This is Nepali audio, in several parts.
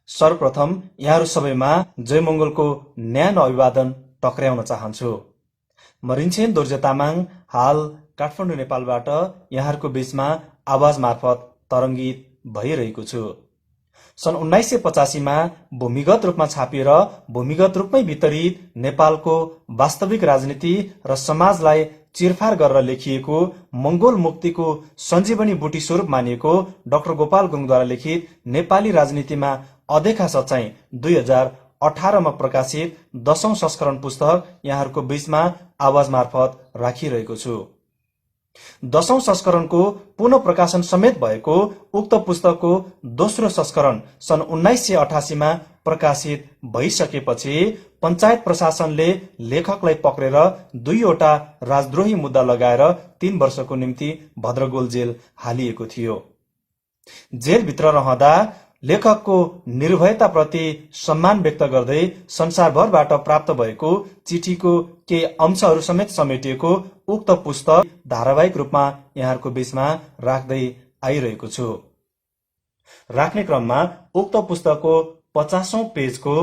सर्वप्रथम यहाँहरू सबैमा जयमङ्गलको न्यानो अभिवादन टक्र्याउन चाहन्छु। म रिन्छेन दोर्जे तामाङ हाल काठमाडौँ नेपालबाट यहाँहरूको बीचमा आवाज मार्फत तरङ्गित भइरहेको छु। सन् 1985मा भूमिगत रूपमा छापिएर भूमिगत रूपमै वितरित नेपालको वास्तविक राजनीति र समाजलाई चिरफार गरेर लेखिएको मङ्गोल मुक्तिको सञ्जीवनी बुटी स्वरूप मानिएको डाक्टर गोपाल गुरुङद्वारा लिखित नेपाली राजनीतिमा अदेखा सच्चाई 2018मा प्रकाशित 10औं संस्करण पुस्तक यहाँहरूको बीचमा आवाज मार्फत राखिरहेको छु। 10औं संस्करणको पुनः प्रकाशन समेत भएको उक्त पुस्तकको दोस्रो संस्करण सन् 1988मा प्रकाशित भइसकेपछि पञ्चायत प्रशासनले लेखकलाई पक्रेर 2वटा राजद्रोही मुद्दा लगाएर 3 वर्षको निम्ति भद्रगोल जेल हालिएको थियो। जेलभित्र रहँदा लेखकको निर्भयताप्रति सम्मान व्यक्त गर्दै संसारभरबाट प्राप्त भएको चिठीको केही अंशहरू समेत समेटिएको उक्त पुस्तक धारावाहिक रूपमा यहाँहरूको बीचमा राख्दै आइरहेको छु। राख्ने क्रममा उक्त पुस्तकको 50औं पेजको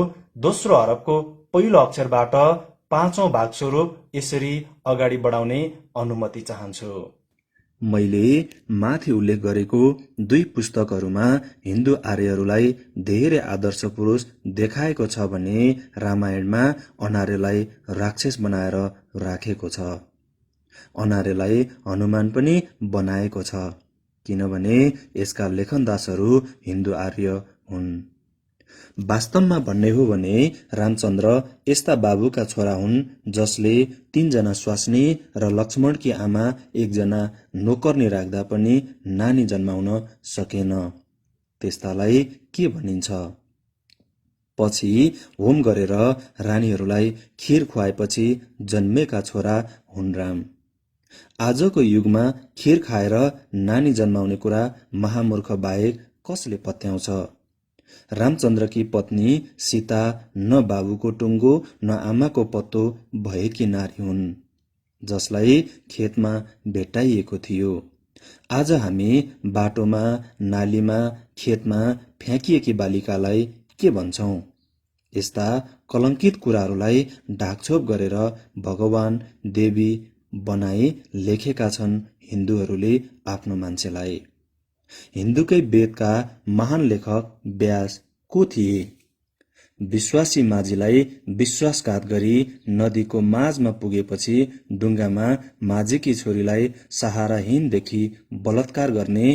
दोस्रो हरफको पहिलो अक्षरबाट 5औं भाग स्वरूप यसरी अगाडि बढाउने अनुमति चाहन्छु। मैले माथि उल्लेख गरेको 2 पुस्तकहरूमा हिन्दू आर्यहरूलाई धेरै आदर्श पुरुष देखाएको छ भने रामायणमा अनार्यलाई राक्षस बनाएर राखेको छ। अनार्यलाई हनुमान पनि बनाएको छ, किनभने यसका लेखनदासहरू हिन्दू आर्य हुन्। वास्तवमा भन्ने हो भने रामचन्द्र यस्ता बाबुका छोरा हुन् जसले 3 जना स्वास्नी र लक्ष्मणकी आमा 1 जना नोकर्नी राख्दा पनि नानी जन्माउन सकेन। त्यस्तालाई के भनिन्छ? पछि होम गरेर रानीहरूलाई खीर खुवाएपछि जन्मेका छोरा हुन् राम। आजको युगमा खीर खाएर नानी जन्माउने कुरा महामूर्ख बाहेक कसले पत्याउँछ? रामचन्द्रकी पत्नी सीता न बाबुको टुङ्गो न आमाको पत्तो भएकी नारी हुन्, जसलाई खेतमा भेटाइएको थियो। आज हामी बाटोमा, नालीमा, खेतमा फ्याँकिएकी बालिकालाई के भन्छौं? यस्ता कलङ्कित कुराहरूलाई ढाकछोप गरेर भगवान देवी बनाई लेखेका छन् हिन्दूहरूले आफ्नो मान्छेलाई। हिन्दूकै वेदका महान लेखक व्यास को थिए? विश्वासी माझीलाई विश्वासघात गरी नदीको माझमा पुगेपछि डुङ्गामा माझीकी छोरीलाई सहाराहीनदेखि बलात्कार गर्ने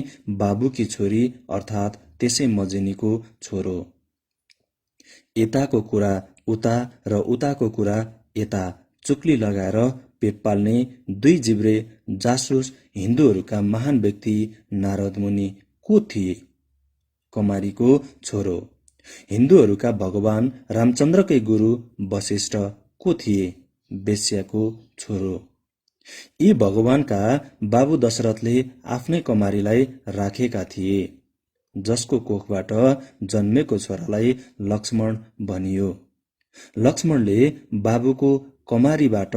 बाबुकी छोरी अर्थात् त्यसै मजेनीको छोरो। यताको कुरा उता र उताको कुरा यता चुक्ली लगाएर पेट पाल्ने 2 जिब्रे जासुस हिन्दूहरूका महान व्यक्ति नारद मुनि को थिए? कमारीको छोरो। हिन्दूहरूका भगवान रामचन्द्रकै गुरु वशिष्ठ को थिए? वेश्याको छोरो। यी भगवानका बाबु दशरथले आफ्नै कमारीलाई राखेका थिए, जसको कोखबाट जन्मेको छोरालाई लक्ष्मण भनियो। लक्ष्मणले बाबुको कमारीबाट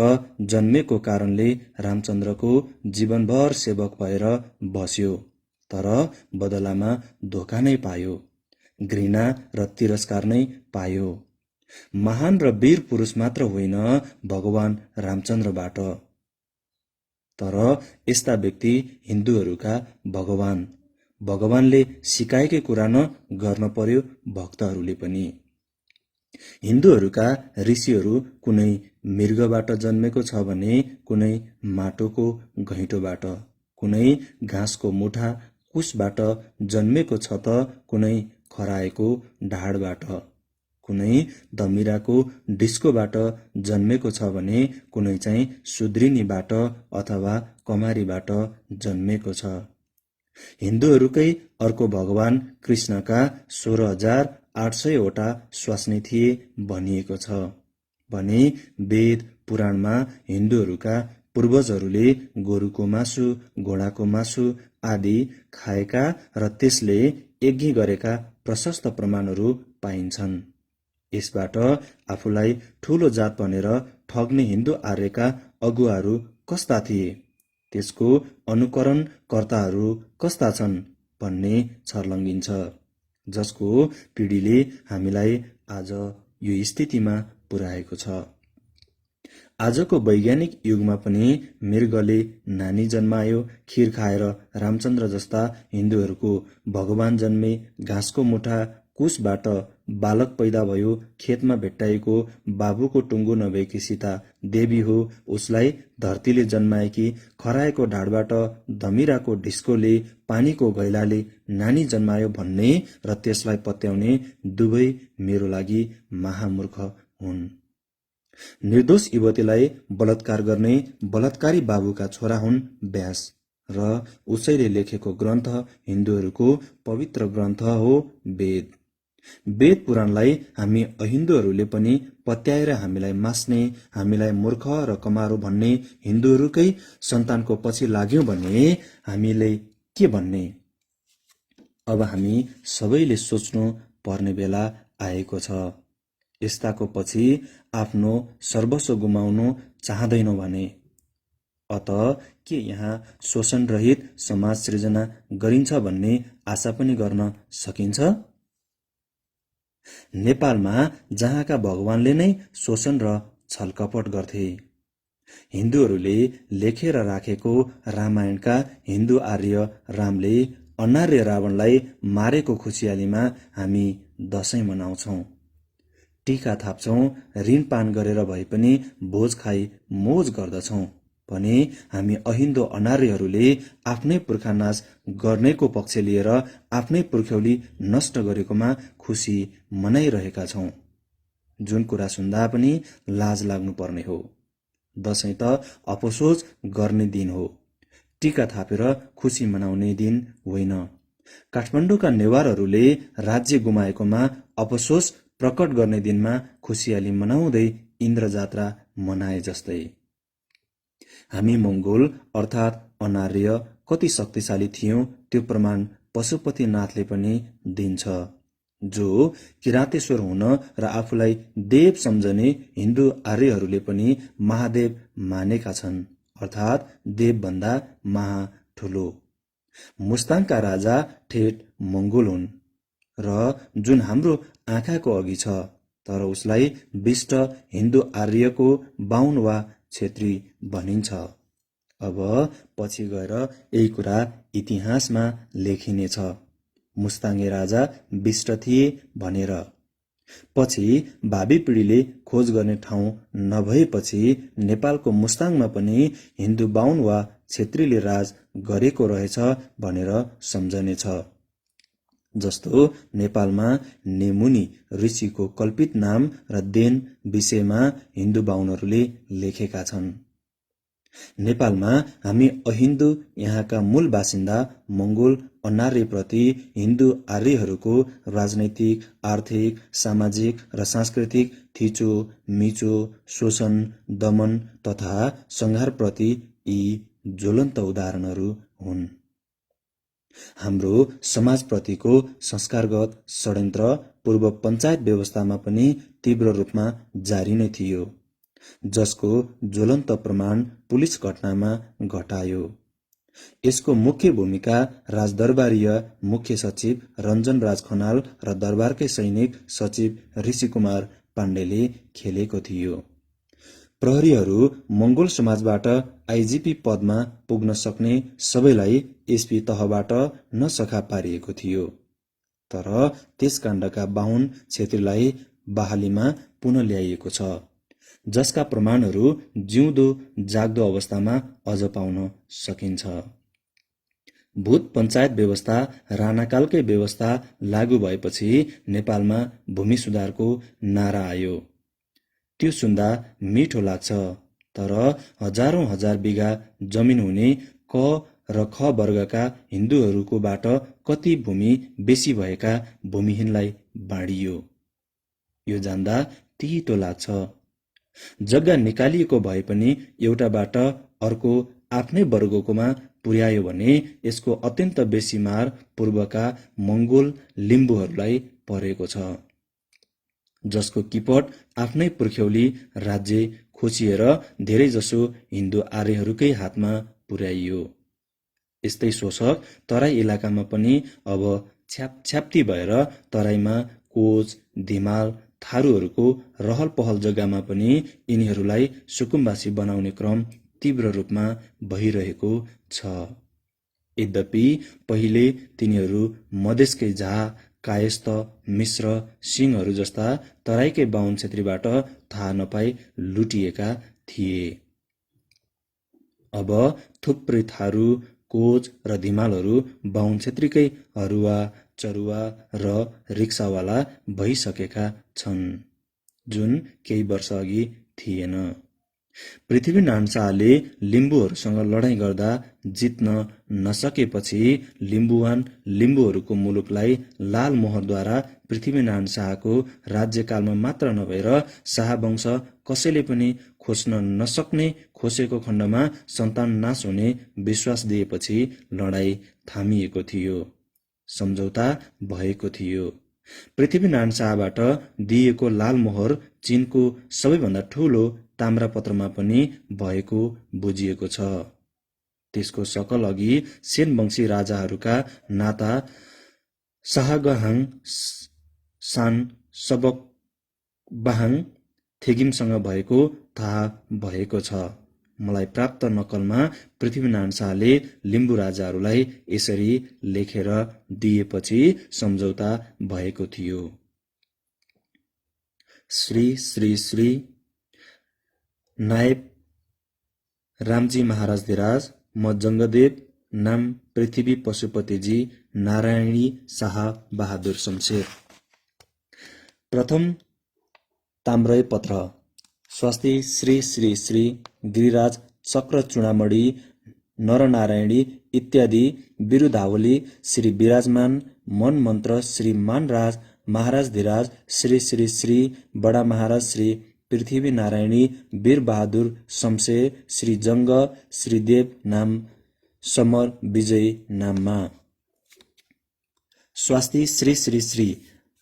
जन्मेको कारणले रामचन्द्रको जीवनभर सेवक भएर बस्यो, तर बदलामा धोका नै पायो, घृणा र तिरस्कार नै पायो। महान र वीर पुरुष मात्र होइन, भगवान रामचन्द्रबाट। तर यस्ता व्यक्ति हिन्दूहरूका भगवान। भगवानले सिकाएकै कुरा न गर्न पर्यो भक्तहरूले पनि। हिन्दूहरूका ऋषिहरू कुनै मृगबाट जन्मेको छ भने कुनै माटोको घैँटोबाट, कुनै घाँसको मुठा कुसबाट जन्मेको छ त कुनै खराएको ढाडबाट, कुनै धमिराको डिस्कोबाट जन्मेको छ भने कुनै चाहिँ सुद्रिनीबाट अथवा कमारीबाट जन्मेको छ। हिन्दूहरूकै अर्को भगवान कृष्णका 16,800 स्वास्नी थिए भनिएको छ भने वेद पुराणमा हिन्दूहरूका पूर्वजहरूले गोरुको मासु, घोडाको मासु आदि खाएका र त्यसले यज्ञ गरेका प्रशस्त प्रमाणहरू पाइन्छन्। यसबाट आफूलाई ठूलो जात भनेर ठग्ने हिन्दू आर्यका अगुवाहरू कस्ता थिए, त्यसको अनुकरणकर्ताहरू कस्ता छन् भन्ने छर्लङ्गिन्छ। जसको पिँढीले हामीलाई आज यो स्थितिमा पुर्याएको छ। आजको वैज्ञानिक युगमा पनि मृगले नानी जन्मायो, खीर खाएर रामचन्द्र जस्ता हिन्दूहरूको भगवान जन्मे, घाँसको मुठा कुशबाट बालक पैदा भयो, खेतमा भेट्टाएको बाबुको टुङ्गो नभएकी सीता देवी हो, उसलाई धरतीले जन्माएकी, खराएको ढाडबाट धमिराको ढिस्कोले, पानीको घैलाले नानी जन्मायो भन्ने र त्यसलाई पत्याउने दुवै मेरो लागि महामूर्ख हुन्। निर्दोष युवतीलाई बलात्कार गर्ने बलात्कारी बाबुका छोरा हुन् व्यास, र उसैले लेखेको ग्रन्थ हिन्दूहरूको पवित्र ग्रन्थ हो वेद। वेद पुराणलाई हामी अहिन्दूहरूले पनि पत्याएर हामीलाई मास्ने, हामीलाई मूर्ख र कमारो भन्ने, हिन्दूहरूकै सन्तानको पछि लाग्यौं भने हामीले के भन्ने? अब हामी सबैले सोच्नु पर्ने बेला आएको छ। यस्ताको पछि आफ्नो सर्वस्व गुमाउनु चाहँदैनौ भने अत के यहाँ शोषणरहित समाज सृजना गरिन्छ भन्ने आशा पनि गर्न सकिन्छ? नेपालमा जहाँका भगवानले नै शोषण र छलकपट गर्थे। हिन्दूहरूले लेखेर राखेको रामायणका हिन्दू आर्य रामले अनार्य रावणलाई मारेको खुसियालीमा हामी दशैं मनाउँछौं, टीका थाप्छौं, ऋण पान गरेर भए पनि भोज खाई मोज गर्दछौं भने हामी अहिन्दू अनार्यहरूले आफ्नै पुर्खा नाश गर्नेको पक्ष लिएर आफ्नै पुर्ख्यौली नष्ट गरेकोमा खुसी मनाइरहेका छौं। जुन कुरा सुन्दा पनि लाज लाग्नुपर्ने हो। दशैं त अफसोस गर्ने दिन हो, टीका थापेर खुसी मनाउने दिन होइन। काठमाडौँका नेवारहरूले राज्य गुमाएकोमा अफसोस प्रकट गर्ने दिनमा खुसियाली मनाउँदै इन्द्र जात्रा मनाए जस्तै। हामी मंगोल अर्थात् अनार्य कति शक्तिशाली थियौं त्यो प्रमाण पशुपतिनाथले पनि दिन्छ, जो किरातेश्वर हुन र आफूलाई देव सम्झने हिन्दू आर्यहरूले पनि महादेव मानेका छन्, अर्थात् देवभन्दा महा ठुलो। मुस्ताङका राजा ठेट मंगोल हुन् र जुन हाम्रो आँखाको अघि छ, तर उसलाई विष्ट हिन्दू आर्यको बाहुन वा क्षेत्री भनिन्छ। अब पछि गएर यही कुरा इतिहासमा लेखिनेछ, मुस्ताङे राजा विष्ट थिए भनेर। पछि भावी पिँढीले खोज गर्ने ठाउँ नभएपछि नेपालको मुस्ताङमा पनि हिन्दू बाहुन वा क्षेत्रीले राज गरेको रहेछ भनेर सम्झनेछ। जस्तो नेपालमा नेमुनी ऋषिको कल्पित नाम र देन विषयमा हिन्दू बाहुनहरूले लेखेका छन्। नेपालमा हामी अहिन्दू यहाँका मूल बासिन्दा मंगोल अनार्यप्रति हिन्दू आर्यहरूको राजनैतिक, आर्थिक, सामाजिक र सांस्कृतिक थिचो मिचो, शोषण, दमन तथा संहारप्रति यी ज्वलन्त उदाहरणहरू हुन्। हाम्रो समाजप्रतिको संस्कारगत षड्यन्त्र पूर्व पञ्चायत व्यवस्थामा पनि तीव्र रूपमा जारी नै थियो, जसको ज्वलन्त प्रमाण पुलिस घटनामा घटायो। यसको मुख्य भूमिका राजदरबारीय मुख्य सचिव रञ्जन राज खनाल र दरबारकै सैनिक सचिव ऋषिकुमार पाण्डेले खेलेको थियो। प्रहरीहरू मंगोल समाजबाट आइजिपी पदमा पुग्न सक्ने सबैलाई एसपी तहबाट नसखा पारिएको थियो, तर त्यस काण्डका बाहुन क्षेत्रीलाई बहालीमा पुनः ल्याइएको छ, जसका प्रमाणहरू जिउँदो जाग्दो अवस्थामा अझ पाउन सकिन्छ। भूत पञ्चायत व्यवस्था राणाकालकै व्यवस्था लागू भएपछि नेपालमा भूमि सुधारको नारा आयो। त्यो सुन्दा मिठो लाग्छ, तर हजारौं हजार बिघा जमिन हुने क र ख वर्गका हिन्दूहरूकोबाट कति भूमि बेसी भएका भूमिहीनलाई बाँडियो, यो जान्दा तितो लाग्छ। जग्गा निकालिएको भए पनि एउटाबाट अर्को आफ्नै वर्गकोमा पुर्यायो भने यसको अत्यन्त बेसी मार पूर्वका मंगोल लिम्बूहरूलाई परेको छ, जसको किपट आफ्नै पुर्ख्यौली राज्य खोसिएर धेरैजसो हिन्दू आर्यहरूकै हातमा पुर्याइयो। यस्तै शोषक तराई इलाकामा पनि अब छ्यापछ्याप्ती भएर तराईमा कोच, धिमाल, थारूहरूको रहल पहल जग्गामा पनि यिनीहरूलाई सुकुम्बासी बनाउने क्रम तीव्र रूपमा भइरहेको छ। यद्यपि पहिले तिनीहरू मधेसकै झा, कायस्थ, मिश्र, सिंहहरू जस्ता तराईकै बाहुन क्षेत्रीबाट थाहा नपाई लुटिएका थिए। अब थुप्रै थारू, कोच र धिमालहरू बाहुन क्षेत्रीकै हरुवा, चरुवा र रिक्सावाला भइसकेका छन्, जुन केही वर्ष अघि थिएन। पृथ्वीनारायण शाहले लिम्बूहरूसँग लडाईँ गर्दा जित्न नसकेपछि लिम्बुहरूको मुलुकलाई लाल मोहरद्वारा पृथ्वीनारायण शाहको राज्यकालमा मात्र नभएर शाहवंश कसैले पनि खोज्न नसक्ने, खोसेको खण्डमा सन्तान नाश हुने विश्वास दिएपछि लडाईँ थामिएको थियो, सम्झौता भएको थियो। पृथ्वीनारायण शाहबाट दिइएको लाल मोहर चीनको सबैभन्दा ठूलो ताम्रापत्रमा पनि भएको बुझिएको छ। त्यसको सकल अघि सेनवंशी राजाहरूका नाता शाहगहाङ सान सबकबाहाङ थेगिमसँग भएको थाहा भएको छ। मलाई प्राप्त नक्कलमा पृथ्वीनारायण शाहले लिम्बू राजाहरूलाई यसरी लेखेर दिएपछि सम्झौता भएको थियो। श्री श्री श्री नायब रामजी महाराज धिराज, म जङ्गदेव नाम पृथ्वी पशुपतिजी नारायणी शाह बहादुर शमशेर। प्रथम ताम्रय पत्र। स्वस्ति श्री श्री श्री गिरिराज चक्र चूडामणि नरनारायणी इत्यादि बिरुदावली श्री विराजमान मन मन्त्र श्री मानराज महाराज धिराज श्री श्री श्री बडा महाराज श्री पृथ्वी नारायणी वीर बहादुर शमशेर श्री जङ्ग श्रीदेव नाम समर विजय नाममा। स्वास्ति श्री श्री श्री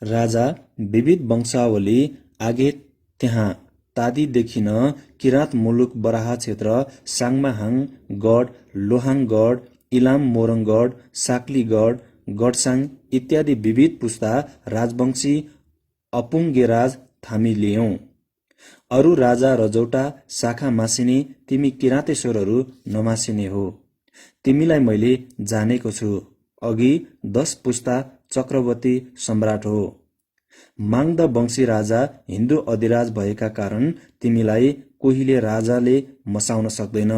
राजा विविध वंशावली आगे त्यहाँ तादीदेखि न किराँत मुलुक बराहा क्षेत्र साङमाहाङ गढ, लोहाङ गढ, इलाम मोरङ गढ, साक्ली गढ, गढसाङ इत्यादि विविध पुस्ता राजवंशी अपुङ्गेराज थामी लियौं। अरू राजा रजौटा शाखा मासिने तिमी किराँतेश्वरहरू नमासिने हो। तिमीलाई मैले जानेको छु, अघि 10 पुस्ता चक्रवर्ती सम्राट हो। माङ्द वंशी राजा हिन्दू अधिराज भएका कारण तिमीलाई कोहीले राजाले मसाउन सक्दैन।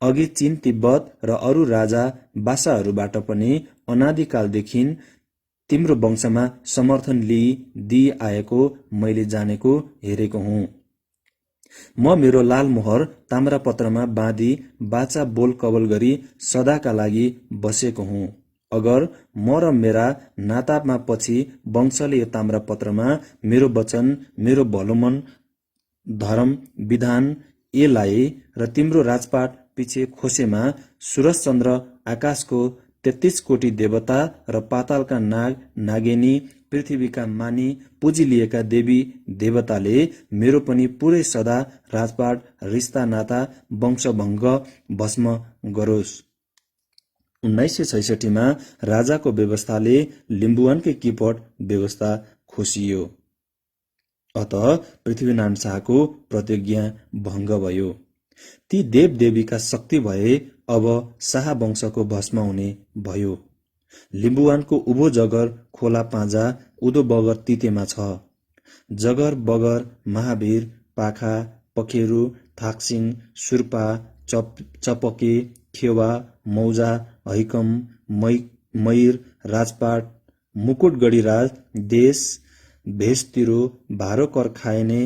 अघि चीन, तिब्बत र अरू राजा बासाहरूबाट पनि अनादिकालदेखि तिम्रो वंशमा समर्थन दिई आएको मैले जानेको हेरेको हुँ। म मेरो लाल मोहर ताम्रापत्रमा बाँधी बाचा बोल कबल गरी सदाका लागि बसेको हुँ। अगर म र मेरा नातामा पछि वंशले यो ताम्रापत्रमा मेरो वचन, मेरो भलोमन, धर्म, विधान लाए र तिम्रो राजपाट पिछे खोसेमा सूरजचन्द्र, आकाशको 33 कोटी देवता र पातालका नाग नागेनी, पृथ्वीका मानी पुजी लिएका देवी देवताले मेरो पनि पुरै सदा राजपाट, रिस्ता नाता, वंशभङ्ग भस्म गरोस्। 1966 राजाको व्यवस्थाले लिम्बुवानकै किपट व्यवस्था खोसियो। अत पृथ्वीनारायण शाहको प्रतिज्ञा भङ्ग भयो। ती देवदेवीका शक्ति भए अब शाह वंशको भस्म हुने भयो। लिम्बुवानको उभो जगर खोला पाँजा उदो बगर तितेमा छ। जगर बगर महावीर, पाखा, पखेरु, थाक्सिङ, सुर्पा, चपके, खेवा, मौजा, हैकम, मयूर, राजपाट, मुकुटगढीराज, देश भेषतिरो, भारो कर खाएने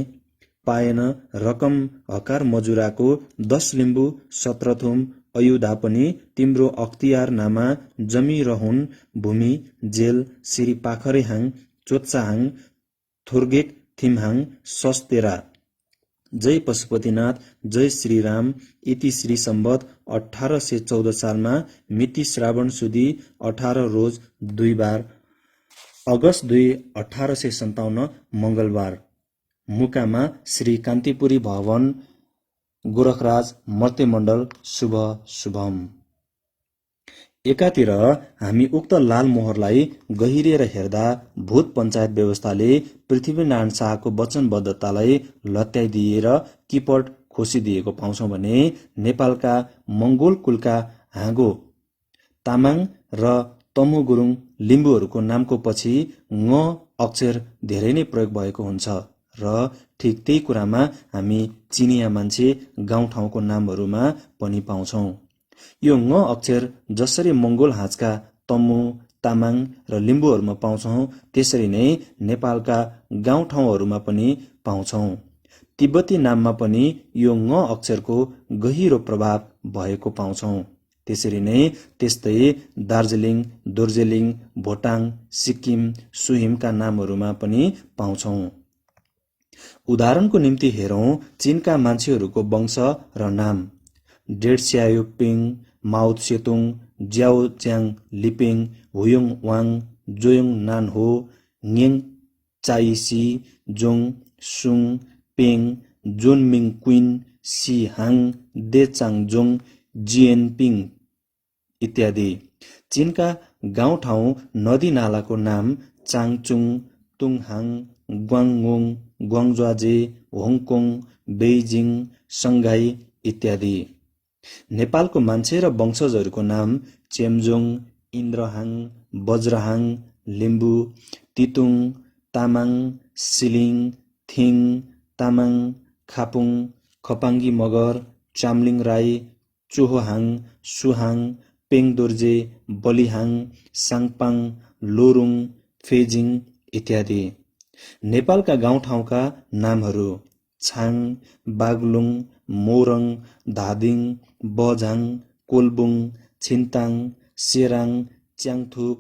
पाएन, रकम हकार मजुराको 10 लिम्बू 17 थुम अयुधा पनि तिम्रो अख्तियार नामा जमिरहुन् भूमि जेल श्री पाखरेहाङ, चोत्साहाङ, थोर्गेक थिमहाङ, सस्तेरा। जय पशुपतिनाथ, जय श्रीराम। इति श्री सम्वत 1814 सालमा मिति श्रावण सुदी 18 रोज 2 बार अगस्त 2, 1857 मंगलबार मुकामा श्री कान्तिपुरी भवन गोरखराज मर्त्यमण्डल शुभ शुभम। एकातिर हामी उक्त लाल मोहरलाई गहिरिएर हेर्दा भूत पञ्चायत व्यवस्थाले पृथ्वीनारायण शाहको वचनबद्धतालाई लत्याइदिएर किपट खोसिदिएको पाउँछौँ भने नेपालका मङ्गोल कुलका हाँगो तामाङ र तमु गुरुङ लिम्बूहरूको नामको पछि ङ अक्षर धेरै नै प्रयोग भएको हुन्छ र ठिक त्यही कुरामा हामी चिनिया मान्छे गाउँठाउँको नामहरूमा पनि पाउँछौँ। यो ङ अक्षर जसरी मङ्गोल हाँचका तमु तामाङ र लिम्बूहरूमा पाउँछौँ त्यसरी नै नेपालका गाउँठाउँहरूमा पनि पाउँछौँ। तिब्बती नाममा पनि यो ङ अक्षरको गहिरो प्रभाव भएको पाउँछौँ। त्यसरी नै त्यस्तै दार्जिलिङ, दोर्जेलिङ, भोटाङ, सिक्किम, सुहिमका नामहरूमा पनि पाउँछौँ। उदाहरणको निम्ति हेरौँ चीनका मान्छेहरूको वंश र नाम। डेड स्याओपिङ, माओ त्सेतुङ, ज्याओ च्याङ लिपिङ, हुयोङ वाङ, जोयोङ नानहो, ङेङ चाइसी, जोङ, सुङ, पेङ, जोनमिङ क्विन, सी हाङ, दे चाङजोङ, जिएनपिङ इत्यादि। चीनका गाउँठाउँ नदी नालाको नाम चाङचुङ, तुङहाङ, ग्वाङङोङ, ग्वाङज्वाजे, होङकोङ, बेइजिङ, सङ्घाई इत्यादि। नेपालको मान्छे र वंशजहरूको नाम चेम्जोङ, इन्द्रहाङ, वज्रहाङ, लिम्बू, तितुङ, तामाङ, सिलिङ, थिङ, तामाङ, खापुङ, खपाङ्गी मगर, चामलिङ राई, चोहोहाङ, सुहाङ, पेङ दोर्जे, बलिहाङ, साङपाङ, लोरुङ, फेजिङ इत्यादि। नेपालका गाउँठाउँका नामहरू छाङ, बागलुङ, मोरङ, धादिङ, बझाङ, कोलबुङ, छिन्ताङ, सेराङ, च्याङथुप,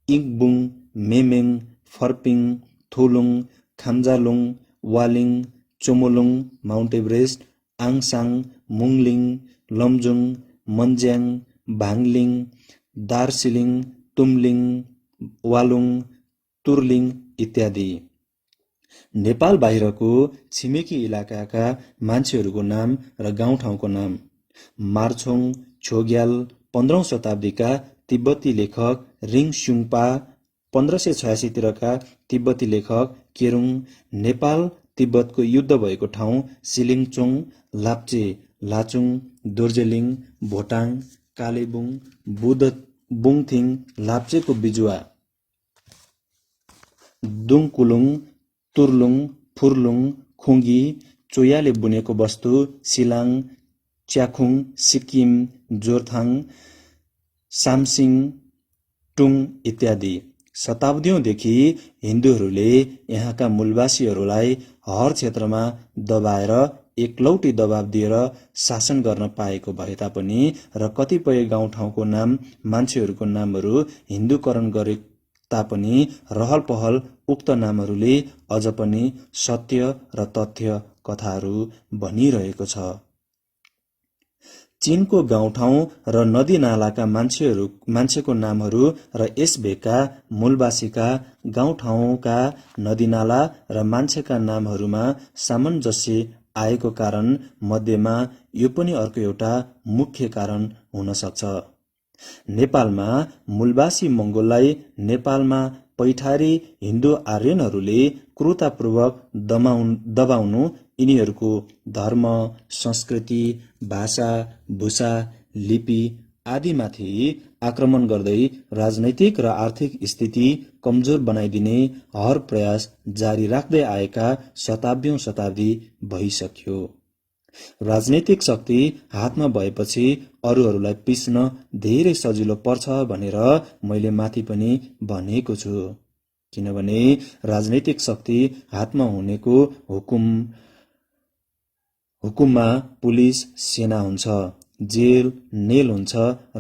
इङबुङ, मेमेङ, फर्पिङ, थोलुङ, खाम्जालुङ, वालिङ, चोमोलुङ, माउन्ट एभरेस्ट, आङसाङ, मुङलिङ, लमजुङ, मन्ज्याङ, भाङलिङ, दार्सिलिङ, तुमलिङ, वालुङ, तुर्लिङ इत्यादि। नेपाल बाहिरको छिमेकी इलाकाका मान्छेहरूको नाम र गाउँठाउँको नाम। मार्छोङ छोग्याल 15औं शताब्दीका तिब्बती लेखक रिङ स्युङपा, 1586 तिरका तिब्बती लेखक केरुङ, नेपाल तिब्बतको युद्ध भएको ठाउँ सिलिङचोङ, लाप्चे, लाचुङ, दोर्जेलिङ, भोटाङ, कालेबुङ, बुङथिङ, लाप्चेको बिजुवा, दुङकुलुङ, तुर्लुङ, फुर्लुङ, खुङ्गी, चोयाले बुनेको वस्तु, सिलाङ, च्याखुङ, सिक्किम, जोरथाङ, सामसिङ, टुङ इत्यादि। शताब्दीौंदेखि हिन्दूहरूले यहाँका मूलवासीहरूलाई हर क्षेत्रमा दबाएर एकलौटी दबाब दिएर शासन गर्न पाएको भए तापनि र कतिपय गाउँठाउँको नाम मान्छेहरूको नामहरू हिन्दूकरण गरे तापनि रहल पहल उक्त नामहरूले अझ पनि सत्य र तथ्य कथाहरू भनिरहेको छ। चीनको गाउँठाउँ र नदी नालाका मान्छेको नामहरू र यस भेगका मूलवासीका गाउँठाउँका नदीनाला र मान्छेका नामहरूमा सामञ्जस्य आएको कारण मध्येमा यो पनि अर्को एउटा मुख्य कारण हुन सक्छ। नेपालमा मूलवासी मङ्गोललाई नेपालमा पैठारी हिन्दू आर्यनहरूले क्रूरतापूर्वक दबाउनु यिनीहरूको धर्म, संस्कृति, भाषा, भूषा, लिपि आदिमाथि आक्रमण गर्दै राजनैतिक र आर्थिक स्थिति कमजोर बनाइदिने हर प्रयास जारी राख्दै आएका शताब्दीौं शताब्दी भइसक्यो। राजनैतिक शक्ति हातमा भएपछि अरूहरूलाई पिस्न धेरै सजिलो पर्छ भनेर मैले माथि पनि भनेको छु। किनभने राजनैतिक शक्ति हातमा हुनेको हुकुममा पुलिस, सेना हुन्छ, जेल, नेल हुन्छ,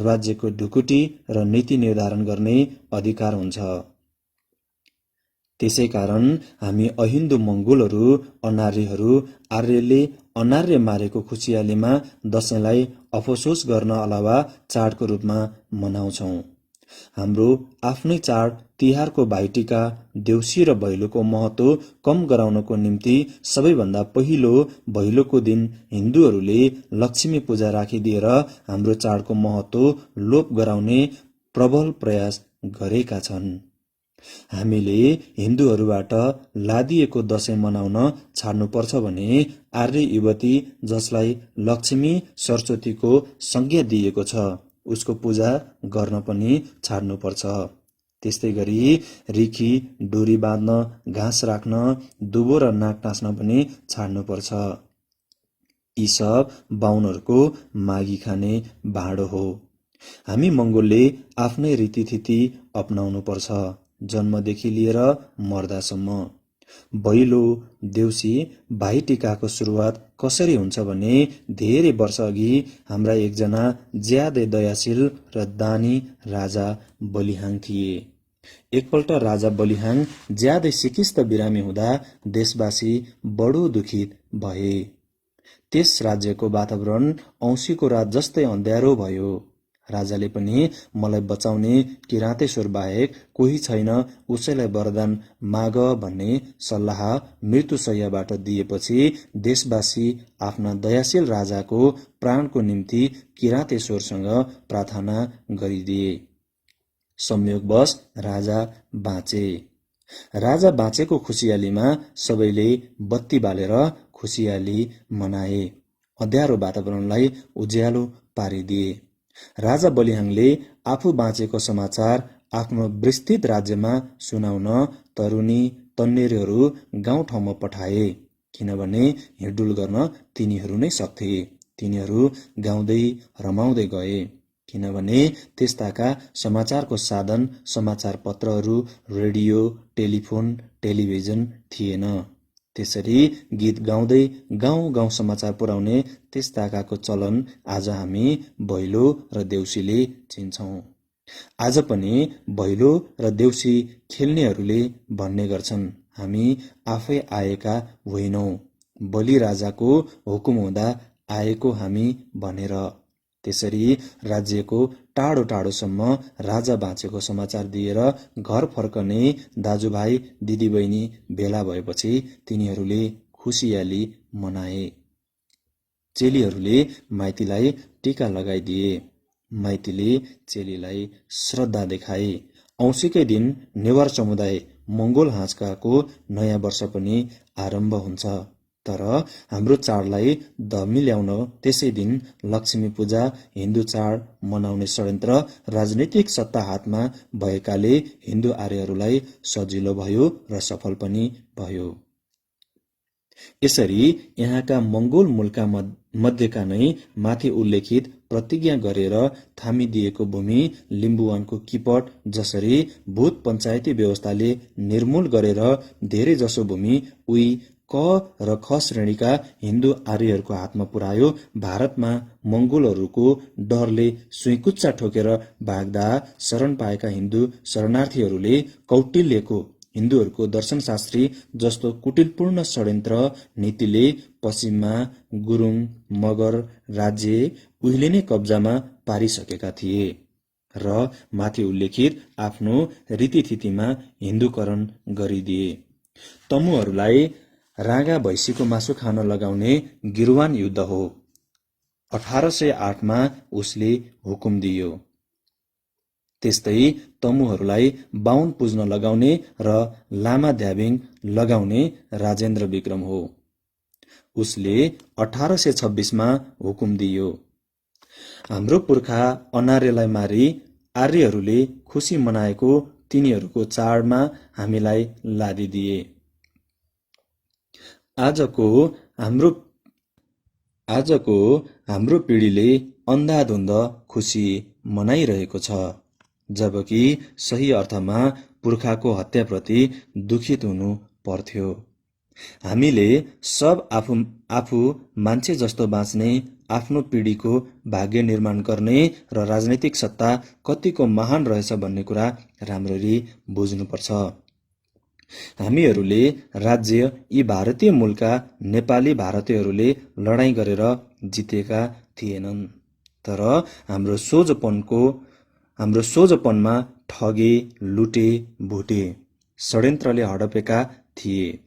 राज्यको ढुकुटी र नीति निर्धारण गर्ने अधिकार हुन्छ। त्यसैकारण हामी अहिन्दू मङ्गोलहरू, अनार्यहरू आर्यले अनार्य मारेको खुसियालीमा दशैंलाई अफसोस गर्न अलावा चाडको रूपमा मनाउँछौं। हाम्रो आफ्नै चाड तिहारको भाइटिका, देउसी र भैलोको महत्व कम गराउनको निम्ति सबैभन्दा पहिलो भैलोको दिन हिन्दूहरूले लक्ष्मी पूजा राखिदिएर हाम्रो चाडको महत्व लोप गराउने प्रबल प्रयास गरेका छन्। हामीले हिन्दूहरूबाट लादिएको दशैं मनाउन छाड्नुपर्छ भने आर्य युवती जसलाई लक्ष्मी सरस्वतीको संज्ञा दिएको छ उसको पूजा गर्न पनि छाड्नुपर्छ। त्यस्तै गरी रिखी, डोरी बाँध्न, घाँस राख्न, दुबो र नाक टाँस्न पनि छाड्नुपर्छ। यी सब बाहुनहरूको मागी खाने भाँडो हो। हामी मङ्गोलले आफ्नै रीतिथिति अपनाउनुपर्छ, जन्मदेखि लिएर मर्दासम्म। भैलो, देउसी, भाइटिकाको सुरुवात कसरी हुन्छ भने धेरै वर्ष अघि हाम्रा एकजना ज्यादै दयाशील र दानी राजा बलिहाङ थिए। एकपल्ट राजा बलिहाङ ज्यादै सिकिस्त बिरामी हुँदा देशवासी बडो दुखित भए। त्यस राज्यको वातावरण औँसीको रात जस्तै अँध्यारो भयो। राजाले पनि मलाई बचाउने किराँतेश्वर बाहेक कोही छैन, उसैलाई वरदान माग भन्ने सल्लाह मृत्युशय्याबाट दिएपछि देशवासी आफ्ना दयाशील राजाको प्राणको निम्ति किराँतेश्वरसँग प्रार्थना गरिदिए। संयोगवश राजा बाँचे। राजा बाँचेको खुसियालीमा सबैले बत्ती बालेर खुसियाली मनाए, अँध्यारो वातावरणलाई उज्यालो पारिदिए। राजा बलिहाङले आफू बाँचेको समाचार आफ्नो विस्तृत राज्यमा सुनाउन तरुनी तन्नेरीहरू गाउँठाउँमा पठाए, किनभने हिँडडुल गर्न तिनीहरू नै सक्थे। तिनीहरू गाउँदै रमाउँदै गए, किनभने त्यस्ताका समाचारको साधन समाचार पत्रहरू, रेडियो, टेलिफोन, टेलिभिजन थिएन। त्यसरी गीत गाउँदै गाउँ गाउँ समाचार पुर्याउने त्यस्ताकाको चलन आज हामी भैलो र देउसीले चिन्छौँ। आज पनि भैलो र देउसी खेल्नेहरूले भन्ने गर्छन्, हामी आफै आएका होइनौँ, बलि राजाको हुकुम हुँदा आएको हामी भनेर। त्यसरी राज्यको टाढो टाढोसम्म राजा बाँचेको समाचार दिएर घर फर्कने दाजुभाइ दिदीबहिनी भेला भएपछि तिनीहरूले खुसियाली मनाए। चेलीहरूले माइतीलाई टीका लगाइदिए, माइतीले चेलीलाई श्रद्धा देखाए। औँसीकै दिन नेवार समुदाय मङ्गोल हाँचकाको नयाँ वर्ष पनि आरम्भ हुन्छ। तर हाम्रो चाडलाई धमिल्याउन त्यसै दिन लक्ष्मी पूजा, हिन्दू चाड मनाउने षड्यन्त्र राजनीतिक सत्ता हातमा भएकाले हिन्दू आर्यहरूलाई सजिलो भयो र सफल पनि भयो। यसरी यहाँका मङ्गोल मुलका मध्येका नै माथि उल्लेखित प्रतिज्ञा गरेर थामिदिएको भूमि लिम्बुवानको किपट जसरी भूत पञ्चायती व्यवस्थाले निर्मूल गरेर धेरै जसो भूमि उही क र ख श्रेणीका हिन्दू आर्यहरूको हातमा पुर्यायो, भारतमा मङ्गोलहरूको डरले सुइँकुच्चा ठोकेर भाग्दा शरण पाएका हिन्दू शरणार्थीहरूले कौटिल्यको हिन्दूहरूको दर्शनशास्त्री जस्तो कुटिलपूर्ण षड्यन्त्र नीतिले पश्चिममा गुरुङ मगर राज्य उहिले नै कब्जामा पारिसकेका थिए र माथि उल्लेखित आफ्नो रीतिथितिमा हिन्दूकरण गरिदिए। तमुहरूलाई राँगा भैँसीको मासु खान लगाउने गिरवान युद्ध हो। 1808 उसले हुकुम दियो। त्यस्तै तमुहरूलाई बाहुन पुज्न लगाउने र लामा ध्याबिङ लगाउने राजेन्द्र विक्रम हो। उसले 1826 हुकुम दियो। हाम्रो पुर्खा अनार्यलाई मारी आर्यहरूले खुसी मनाएको तिनीहरूको चाडमा हामीलाई लादिदिए। आजको हाम्रो पिँढीले अन्धाधुन्द खुसी मनाइरहेको छ, जबकि सही अर्थमा पुर्खाको हत्याप्रति दुखित हुनु पर्थ्यो। हामीले सब आफू मान्छे जस्तो बाँच्ने, आफ्नो पिँढीको भाग्य निर्माण गर्ने र राजनैतिक सत्ता कतिको महान रहेछ भन्ने कुरा राम्ररी बुझ्नुपर्छ। हामीहरूले राज्य यी भारतीय मूलका नेपाली भारतीयहरूले लडाईँ गरेर जितेका थिएनन्, तर हाम्रो सोझोपनको हाम्रो सोझोपनमा ठगे, लुटे, भुटे, षड्यन्त्रले हडपेका थिए।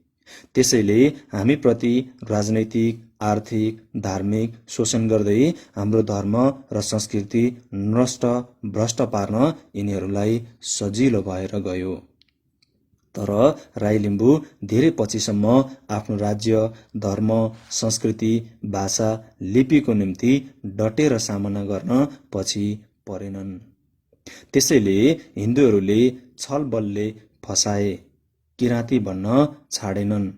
त्यसैले हामीप्रति राजनैतिक, आर्थिक, धार्मिक शोषण गर्दै हाम्रो धर्म र संस्कृति नष्ट भ्रष्ट पार्न यिनीहरूलाई सजिलो भएर गयो। तर राई लिम्बू धेरै पछिसम्म आफ्नो राज्य, धर्म, संस्कृति, भाषा, लिपिको निम्ति डटेर सामना गर्न पछि परेनन्। त्यसैले हिन्दूहरूले छलबलले फसाए, किराँती भन्न छाडेनन्।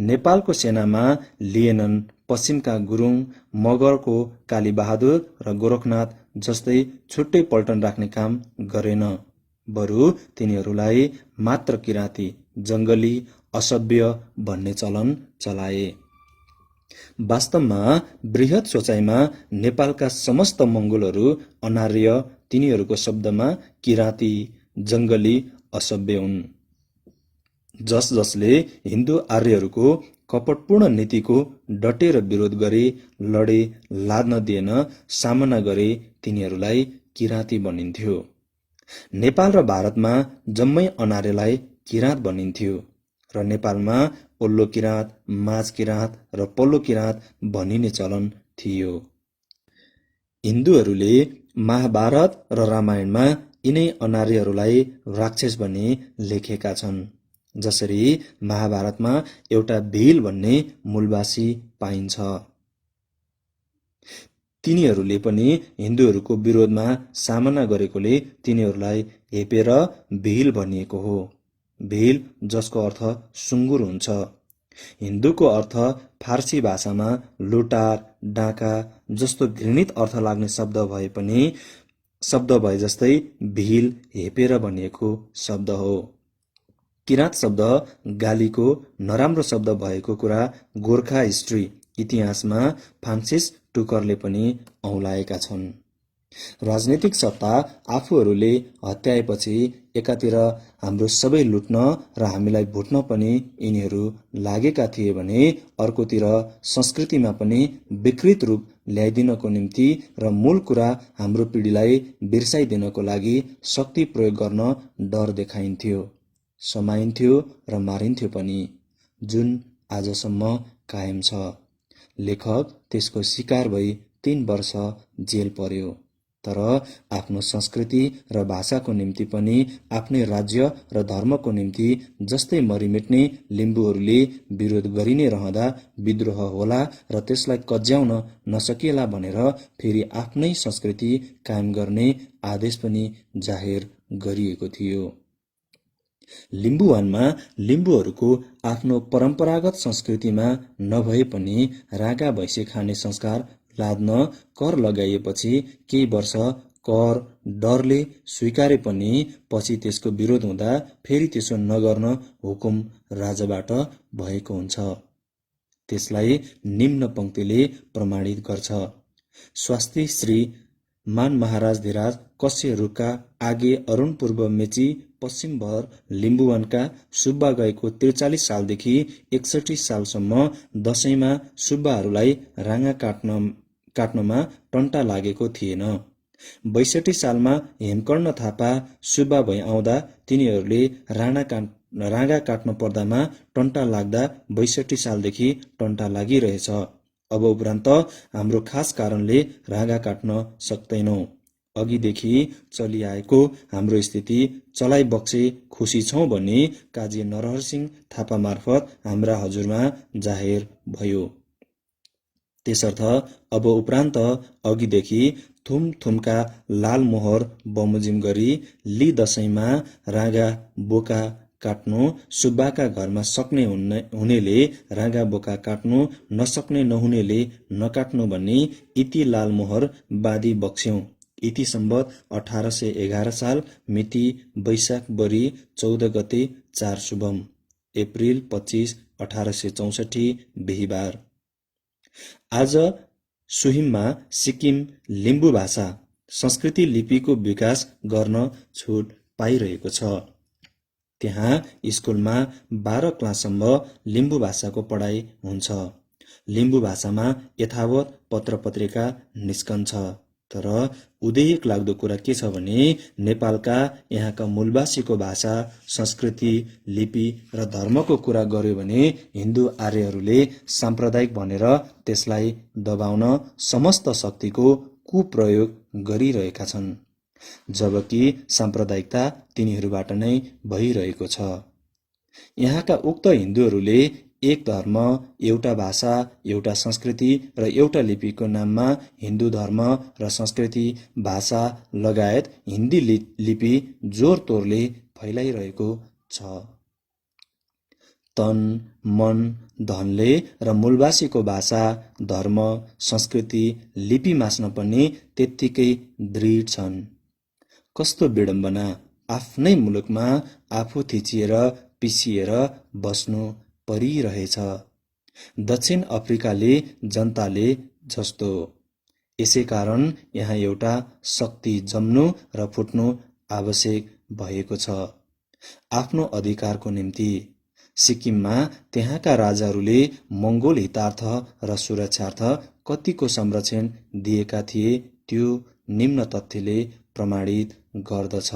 नेपालको सेनामा लिएनन् पश्चिमका गुरुङ, मगरको कालीबहादुर र गोरखनाथ जस्तै छुट्टै पल्टन राख्ने काम गरेन। बरु तिनीहरूलाई मात्र किराँती, जङ्गली, असभ्य भन्ने चलन चलाए। वास्तवमा बृहत सोचाइमा नेपालका समस्त मङ्गोलहरू अनार्य, तिनीहरूको शब्दमा किराँती, जङ्गली, असभ्य हुन्। जसले हिन्दू आर्यहरूको कपटपूर्ण नीतिको डटेर विरोध गरे, लडे, लाद्न दिएन, सामना गरे, तिनीहरूलाई किराँती भनिन्थ्यो। नेपाल र भारतमा जम्मै अनार्यलाई किराँत भनिन्थ्यो र नेपालमा ओल्लो किराँत, माझ किराँत र पल्लो किराँत भनिने चलन थियो। हिन्दूहरूले महाभारत र रामायणमा यिनै अनार्यहरूलाई राक्षस भनी लेखेका छन्। जसरी महाभारतमा एउटा भील भन्ने मूलवासी पाइन्छ। तिनीहरूले पनि हिन्दूहरूको विरोधमा सामना गरेकोले तिनीहरूलाई हेपेर भील भनिएको हो। भील जसको अर्थ सुँगुर हुन्छ। हिन्दूको अर्थ फारसी भाषामा लुटार, डाका जस्तो घृणित अर्थ लाग्ने शब्द भए जस्तै भील हेपेर भनिएको शब्द हो। किराँत शब्द गालीको नराम्रो शब्द भएको कुरा गोर्खा हिस्ट्री इतिहासमा फ्रान्सिस टुकरले पनि औँलाएका छन्। राजनीतिक सत्ता आफूहरूले हत्याएपछि एकातिर हाम्रो सबै लुट्न र हामीलाई भुट्न पनि यिनीहरू लागेका थिए भने अर्कोतिर संस्कृतिमा पनि विकृत रूप ल्याइदिनको निम्ति र मूल कुरा हाम्रो पिँढीलाई बिर्साइदिनको लागि शक्ति प्रयोग गर्न डर देखाइन्थ्यो, समाइन्थ्यो र मारिन्थ्यो पनि, जुन आजसम्म कायम छ। लेखक त्यसको शिकार भई 3 वर्ष जेल पर्यो। तर आफ्नो संस्कृति र भाषाको निम्ति पनि आफ्नै राज्य र धर्मको निम्ति जस्तै मरिमेट्ने लिम्बूहरूले विरोध गरि नै रहँदा विद्रोह होला र त्यसलाई कज्याउन नसकिएला भनेर फेरि आफ्नै संस्कृति कायम गर्ने आदेश पनि जाहेर गरिएको थियो। लिम्बुवानमा लिम्बूहरूको आफ्नो परम्परागत संस्कृतिमा नभए पनि रागा भैँसी खाने संस्कार लाद्न कर लगाइएपछि केही वर्ष कर डरले स्वीकारे पनि पछि त्यसको विरोध हुँदा फेरि त्यसो नगर्न हुकुम राजाबाट भएको हुन्छ। त्यसलाई निम्न पंक्तिले प्रमाणित गर्छ। स्वास्ति श्री मान महाराज धिराज कस्य रुका आगे अरुण पूर्व मेची पश्चिम भर लिम्बुवानका सुब्बा गएको 43 सालदेखि 61 सालसम्म दशैंमा सुब्बाहरूलाई राँगा काट्नमा टन्टा लागेको थिएन। 62 सालमा हेमकर्ण थापा सुब्बा भई आउँदा तिनीहरूले राँगा काट्न पर्दामा टन्टा लाग्दा 62 सालदेखि टन्टा लागिरहेछ। अब उपरान्त हाम्रो खास कारणले राँगा काट्न सक्दैनौं। अघिदेखि चलिआएको हाम्रो स्थिति चलाइ बक्से खुसी छौं भन्ने काजी नरहरसिंह थापा मार्फत हाम्रा हजुरमा जाहेर भयो। त्यसर्थ अब उपरान्त अघिदेखि थुमथुमका लाल मोहर बमोजिम गरी ली दशैंमा राँगा बोका काट्नु सुब्बाका घरमा सक्ने हुनेले राँगा बोका काट्नु नसक्ने नहुनेले नकाट्नु भन्ने इति लाल मोहर बाँधी बक्स्यौं। इति सम्बत 1811 साल मिति वैशाख बरी 14 गते 4 शुभम अप्रिल 25 1864 बिहिबार। आज सुहिममा सिक्किम लिम्बू भाषा संस्कृति लिपिको विकास गर्न छुट पाइरहेको छ। त्यहाँ स्कुलमा 12 क्लाससम्म लिम्बू भाषाको पढाइ हुन्छ। लिम्बू भाषामा यथावत पत्र पत्रिका निस्कन्छ। तर उदेक लाग्दो कुरा के छ भने नेपालका यहाँका मूलवासीको भाषा, संस्कृति, लिपि र धर्मको कुरा गर्यो भने हिन्दू आर्यहरूले साम्प्रदायिक भनेर त्यसलाई दबाउन समस्त शक्तिको कुप्रयोग गरिरहेका छन्, जबकि साम्प्रदायिकता तिनीहरूबाट नै भइरहेको छ। यहाँका उक्त हिन्दूहरूले एक धर्म, एउटा भाषा, एउटा संस्कृति र एउटा लिपिको नाममा हिन्दू धर्म र संस्कृति, भाषा लगायत हिन्दी लिपि जोर-तोरले फैलाइरहेको छ। तन, मन, धनले र मूलवासीको भाषा, धर्म, संस्कृति, लिपि मास्न पनि त्यत्तिकै दृढ छन्। कस्तो विडम्बना! आफ्नै मुलुकमा आफू थिचिएर पिसिएर बस्नु परिरहेछ। दक्षिण अफ्रिकाले जनताले जस्तो। यसैकारण यहाँ एउटा शक्ति जम्नु र फुट्नु आवश्यक भएको छ, आफ्नो अधिकारको निम्ति। सिक्किममा त्यहाँका राजाहरूले मङ्गोल हितार्थ र सुरक्षार्थ कतिको संरक्षण दिएका थिए त्यो निम्न तथ्यले प्रमाणित गर्दछ।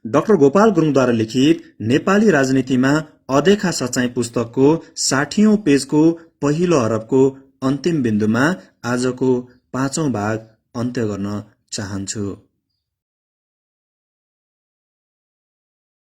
डाक्टर गोपाल गुरुङद्वारा लिखित नेपाली राजनीतिमा अदेखा सच्चाइ पुस्तकको 60औं पेजको पहिलो हरफको अन्तिम बिन्दुमा आजको 5औं भाग अन्त्य गर्न चाहन्छु।